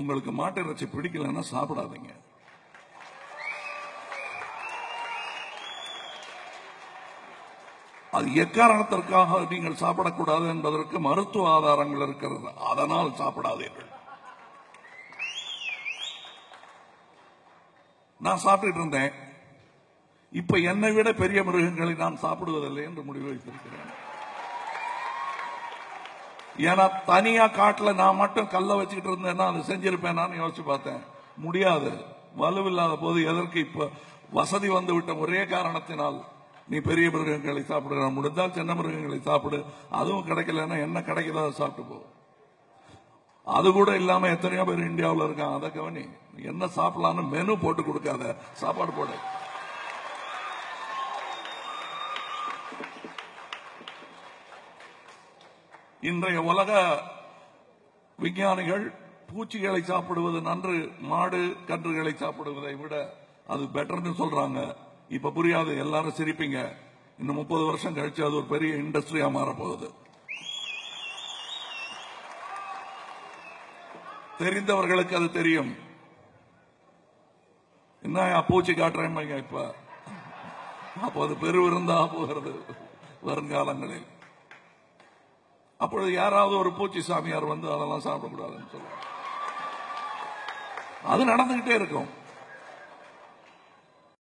உங்களுக்கு மாட்டு இறைச்சி பிடிக்கலன்னா சாப்பிடாதீங்க. அது எக்காரணத்திற்காக நீங்கள் சாப்பிடக்கூடாது என்பதற்கு மருத்துவ ஆதாரங்கள் இருக்கிறது. அதனால் சாப்பிடாதீர்கள். நான் சாப்பிட்டு இருந்தேன். இப்ப என்னை விட பெரிய மிருகங்களை நான் சாப்பிடுவதில்லை என்று முடிவு வைத்திருக்கிறேன். ஏன்னா தனியா காட்டுல நான் மட்டும் கல்ல வச்சுக்கிட்டு இருந்தேன்னா அது செஞ்சிருப்பேன். நான் யோசிச்சு பார்த்தேன், முடியாது. வலுவில்லாத போது எதற்கு இப்ப வசதி வந்து விட்ட ஒரே காரணத்தினால் நீ பெரிய மிருகங்களை சாப்பிடுற, முடிந்தால் சின்ன மிருகங்களை சாப்பிடு. அதுவும் கிடைக்கலன்னா என்ன கிடைக்குதோ அதை சாப்பிட்டு போ. அது கூட இல்லாம எத்தனையோ பேர் இந்தியாவில் இருக்காங்க. அதை கவனி. என்ன சாப்பிடலான்னு மெனு போட்டு கொடுக்காத, சாப்பாடு போடு. இன்றைய உலக விஞ்ஞானிகள் பூச்சிகளை சாப்பிடுவது நன்று, மாடு கன்றுகளை சாப்பிடுவதை விட அது பெட்டர்னு சொல்றாங்க. இப்ப புரியாது, எல்லாரும் சிரிப்பீங்க. இன்னும் 30 வருஷம் கழிச்சு அது ஒரு பெரிய இண்டஸ்ட்ரியா மாறப்போகுது. தெரிந்தவர்களுக்கு அது தெரியும். என்ன பூச்சி காட்டுறேன் இப்ப, அப்போ அது பெருவிருந்தா போகிறது வருங்காலங்களில். அப்பொழுது யாராவது ஒரு பூச்சி சாமியார் வந்து அதெல்லாம் சாப்பிடக்கூடாதுன்னு சொல்லுவாங்க. அது நடந்துகிட்டே இருக்கும்.